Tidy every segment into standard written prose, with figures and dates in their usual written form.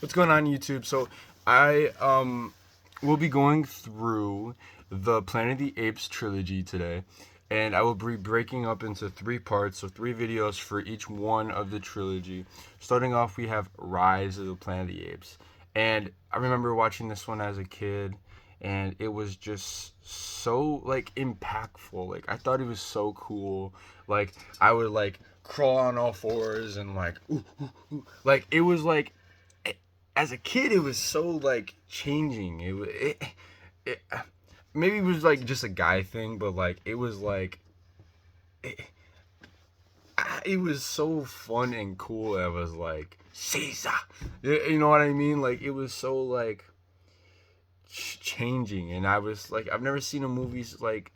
What's going on YouTube? So I will be going through the Planet of the Apes trilogy today, and I will be breaking up into three parts, so three videos for each one of the trilogy. Starting off, we have Rise of the Planet of the Apes, and I remember watching this one as a kid, and it was just so like impactful. Like I thought it was so cool. Like I would like crawl on all fours and like ooh, ooh, ooh. Like it was like as a kid it was so like changing. It maybe it was like just a guy thing, but like it was like it, it was so fun and cool. I was like Caesar, you know what I mean? Like it was so like changing, and I was like, I've never seen a movie like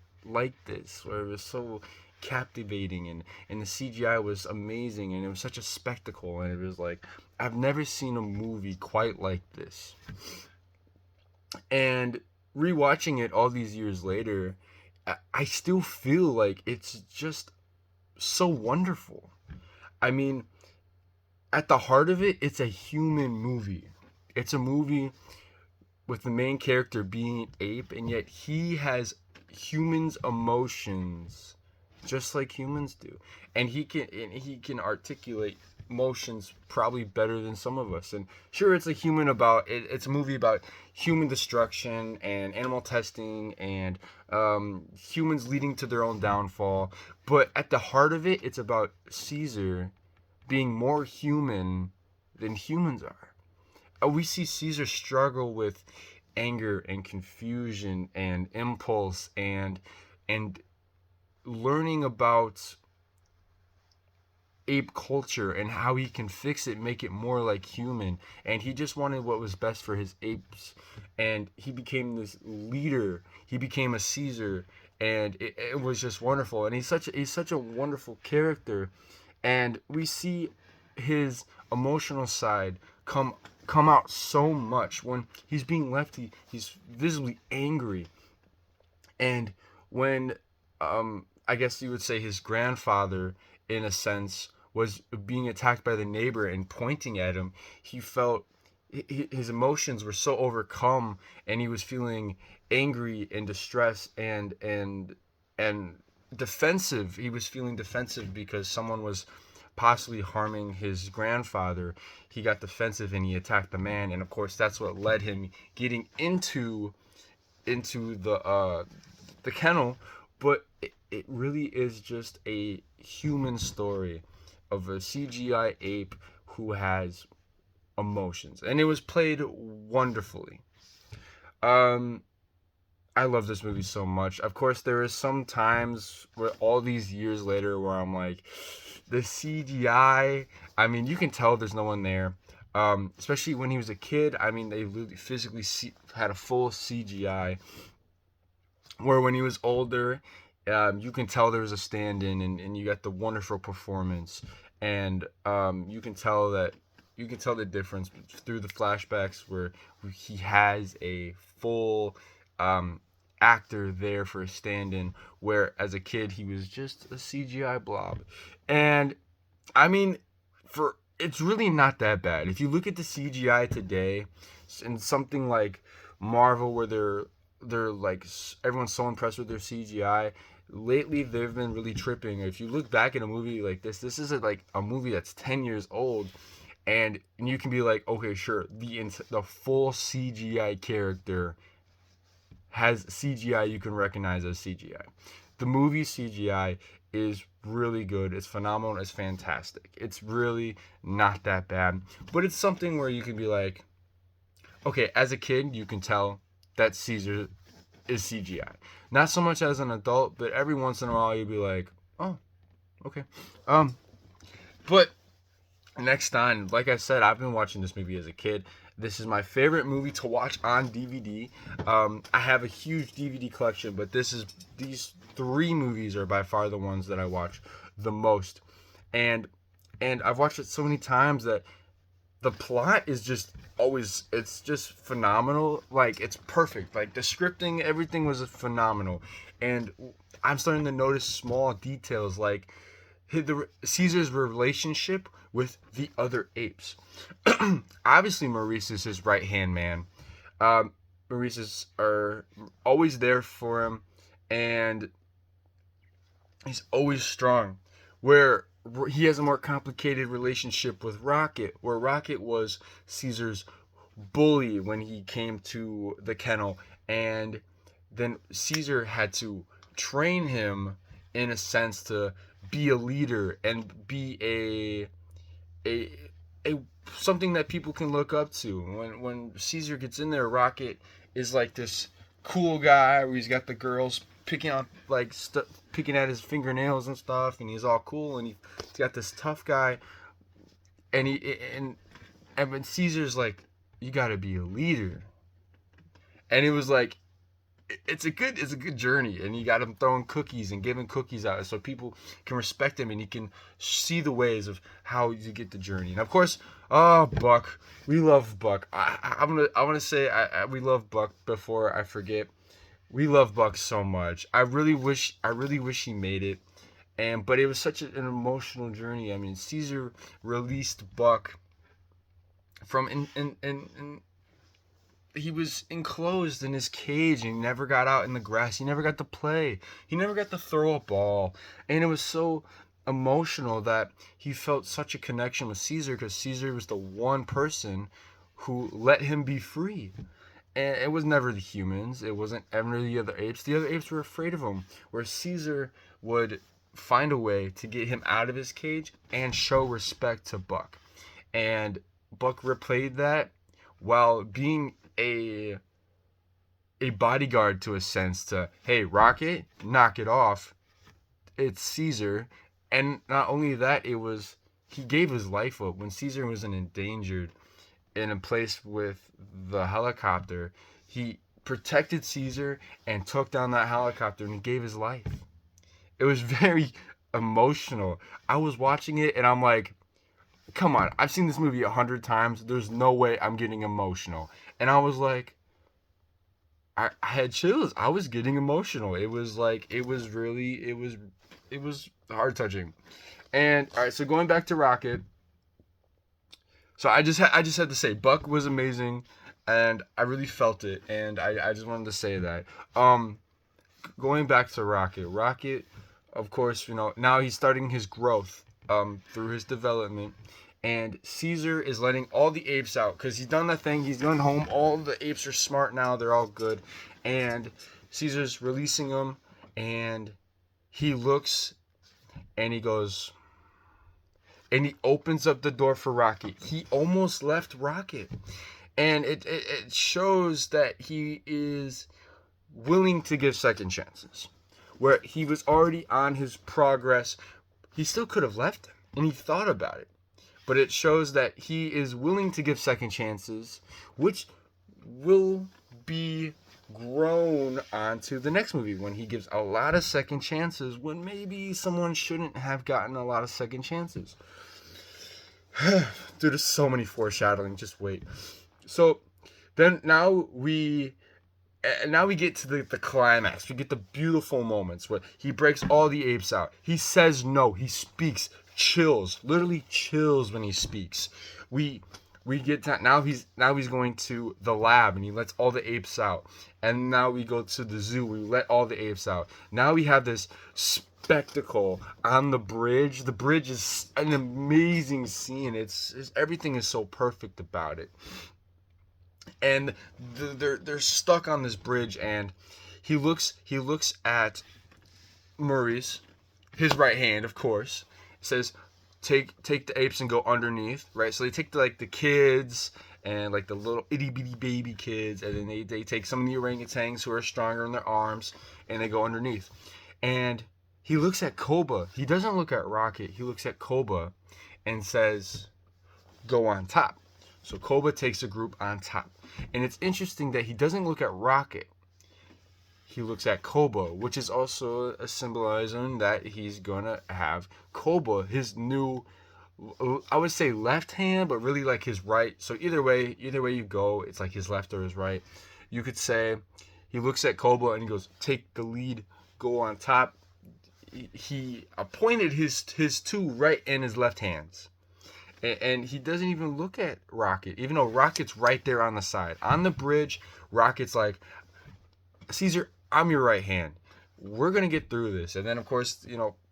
this where it was so captivating, and the CGI was amazing, and it was such a spectacle, and it was like I've never seen a movie quite like this. And rewatching it all these years later, I still feel like it's just so wonderful. I mean, at the heart of it, it's a human movie. It's a movie with the main character being an ape, and yet he has humans' emotions just like humans do, and he can articulate emotions probably better than some of us. And sure, it's a human about it, it's a movie about human destruction and animal testing and humans leading to their own downfall, but at the heart of it, it's about Caesar being more human than humans are. We see Caesar struggle with anger and confusion and impulse and learning about ape culture and how he can fix it, make it more like human. And he just wanted what was best for his apes, and he became this leader. He became a Caesar, and it was just wonderful. And he's such a wonderful character, and we see his emotional side come out so much when he's being left. He's visibly angry, and when I guess you would say his grandfather, in a sense, was being attacked by the neighbor and pointing at him, he felt his emotions were so overcome, and he was feeling angry and distressed and defensive. He was feeling defensive because someone was possibly harming his grandfather. He got defensive and he attacked the man, and of course that's what led him getting into the kennel. But it really is just a human story of a CGI ape who has emotions, and it was played wonderfully. Um, I love this movie so much. Of course, there is some times where all these years later where I'm like, the CGI. I mean, you can tell there's no one there. Especially when he was a kid. I mean, they really physically had a full CGI. Where when he was older, you can tell there was a stand-in, and you got the wonderful performance, and you can tell the difference through the flashbacks where he has a full um, actor there for a stand-in, where as a kid he was just a CGI blob. And I mean, for it's really not that bad if you look at the CGI today, and something like Marvel, where they're like everyone's so impressed with their CGI. Lately, they've been really tripping. If you look back at a movie like this is like a movie that's 10 years old, and you can be like, okay, sure, the full CGI character has CGI you can recognize as CGI. The movie CGI is really good. It's phenomenal. It's fantastic. It's really not that bad. But it's something where you can be like, okay, as a kid, you can tell that Caesar is CGI. Not so much as an adult, but every once in a while you'd be like, oh, okay. Um, but next on, like I said, I've been watching this movie as a kid. This is my favorite movie to watch on DVD. I have a huge DVD collection, but these three movies are by far the ones that I watch the most, and I've watched it so many times that the plot is just always, it's just phenomenal. Like it's perfect. Like the scripting, everything was phenomenal, and I'm starting to notice small details like Caesar's relationship with the other apes. Obviously, Maurice is his right hand man. Maurice are always there for him, and he's always strong. Where he has a more complicated relationship with Rocket, where Rocket was Caesar's bully when he came to the kennel, and then Caesar had to train him in a sense to be a leader and be a a something that people can look up to. When Caesar gets in there, Rocket is like this cool guy where he's got the girls picking at his fingernails and stuff, and he's all cool, and he's got this tough guy, and and when Caesar's like, you got to be a leader, and it was like, it's a good journey, and he got him throwing cookies and giving cookies out so people can respect him and he can see the ways of how you get the journey. And of course, Buck, we love Buck. I want to say we love Buck before I forget. We love Buck so much. I really wish he made it, but it was such an emotional journey. I mean, Caesar released Buck from in he was enclosed in his cage and he never got out in the grass. He never got to play. He never got to throw a ball. And it was so emotional that he felt such a connection with Caesar because Caesar was the one person who let him be free. And it was never the humans. It wasn't ever the other apes. The other apes were afraid of him. Where Caesar would find a way to get him out of his cage and show respect to Buck. And Buck replayed that while being a bodyguard to a sense to, hey, Rocket, knock it off. It's Caesar. And not only that, he gave his life up when Caesar was endangered in a place with the helicopter. He protected Caesar and took down that helicopter and he gave his life. It was very emotional. I was watching it and I'm like, come on, I've seen this movie 100 times. There's no way I'm getting emotional. And I was like, I had chills. I was getting emotional. It was heart touching. And all right, so going back to Rocket. So I just had to say, Buck was amazing, and I really felt it, and I just wanted to say that. Going back to Rocket. Rocket, of course, now he's starting his growth through his development. And Caesar is letting all the apes out because he's done that thing. He's gone home. All the apes are smart now. They're all good. And Caesar's releasing them. And he looks and he goes. And he opens up the door for Rocket. He almost left Rocket. And it shows that he is willing to give second chances. Where he was already on his progress. He still could have left him. And he thought about it. But it shows that he is willing to give second chances, which will be grown onto the next movie when he gives a lot of second chances when maybe someone shouldn't have gotten a lot of second chances. Dude, there's so many foreshadowing. Just wait. So then now we get to the climax. We get the beautiful moments where he breaks all the apes out. He says no. He speaks. Chills, literally chills when he speaks. We get to now he's going to the lab and he lets all the apes out. And now we go to the zoo. We let all the apes out. Now we have this spectacle on the bridge. The bridge is an amazing scene. It's everything is so perfect about it. And they're stuck on this bridge and he looks at Maurice, his right hand, of course. Says, take the apes and go underneath, right? So they take the kids and the little itty bitty baby kids, and then they take some of the orangutans who are stronger in their arms, and they go underneath. And he looks at Koba. He doesn't look at Rocket. He looks at Koba, and says, "Go on top." So Koba takes a group on top, and it's interesting that he doesn't look at Rocket. He looks at Koba, which is also a symbolism that he's going to have Koba, his new, I would say left hand, but really his right. So either way you go, it's his left or his right. You could say he looks at Koba and he goes, take the lead, go on top. He appointed his two right and his left hands. and he doesn't even look at Rocket, even though Rocket's right there on the side. On the bridge, Rocket's like, Caesar, I'm your right hand. We're gonna get through this. And then of course,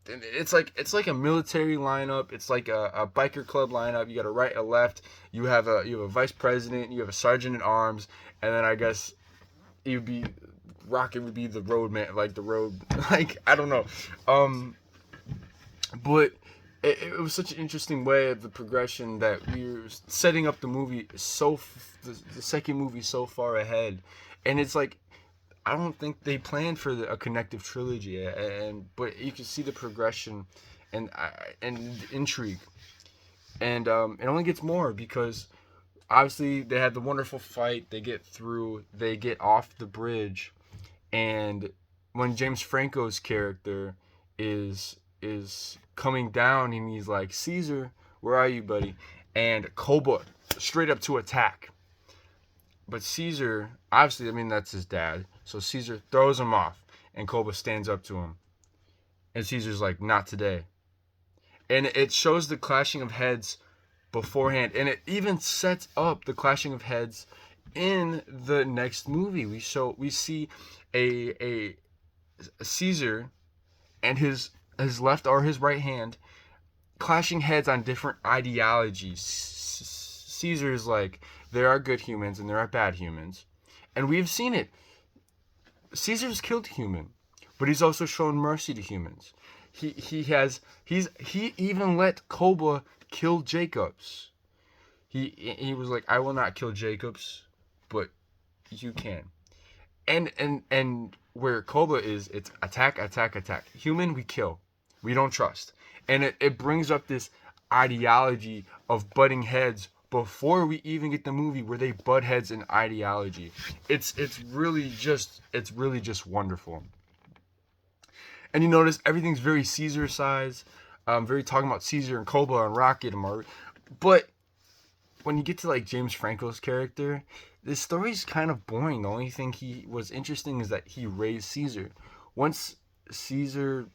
it's like a military lineup. It's like a biker club lineup. You got a right, a left. You have a vice president. You have a sergeant at arms, and then I guess you'd be Rocket would be the road man, like the road, like I don't know. But it was such an interesting way of the progression that we were setting up the movie the second movie so far ahead, and it's like I don't think they planned for a connective trilogy, but you can see the progression and intrigue, and it only gets more because obviously they had the wonderful fight. They get through. They get off the bridge, and when James Franco's character is coming down and he's like, Caesar, where are you, buddy? And Koba straight up to attack. But Caesar, obviously, I mean, that's his dad. So Caesar throws him off and Koba stands up to him. And Caesar's like, not today. And it shows the clashing of heads beforehand. And it even sets up the clashing of heads in the next movie. We see a Caesar and his left or his right hand clashing heads on different ideologies. Caesar's like, there are good humans and there are bad humans, and we've seen it. Caesar's killed a human, but he's also shown mercy to humans. He even let Koba kill Jacobs. He was like, I will not kill Jacobs, but you can. And where Koba is, it's attack, attack, attack. Human, we kill. We don't trust. And it brings up this ideology of butting heads before we even get the movie where they butt heads in ideology. It's really just wonderful. And you notice everything's very Caesar size, very talking about Caesar and Koba and Rocket and Mar. But when you get to like James Franco's character, this story's kind of boring. The only thing he was interesting is that he raised Caesar. Once Caesar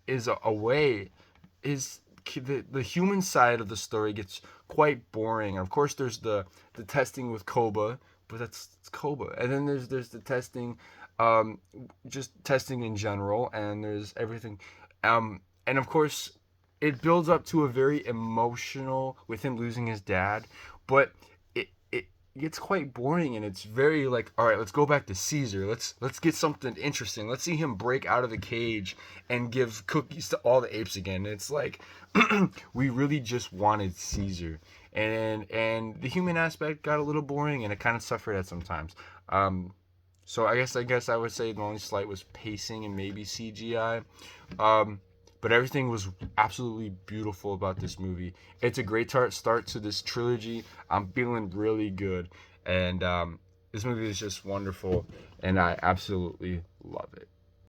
is away, the human side of the story gets quite boring. And of course, there's the testing with Koba, but it's Koba. And then there's the testing, just testing in general, and there's everything, and of course, it builds up to a very emotional with him losing his dad, but it gets quite boring, and it's very like, all right, let's go back to Caesar. Let's get something interesting. Let's see him break out of the cage and give cookies to all the apes again. And it's like we really just wanted Caesar, and the human aspect got a little boring, and it kind of suffered at sometimes. So I guess I would say the only slight was pacing and maybe CGI. But everything was absolutely beautiful about this movie. It's a great start to this trilogy. I'm feeling really good. And this movie is just wonderful. And I absolutely love it.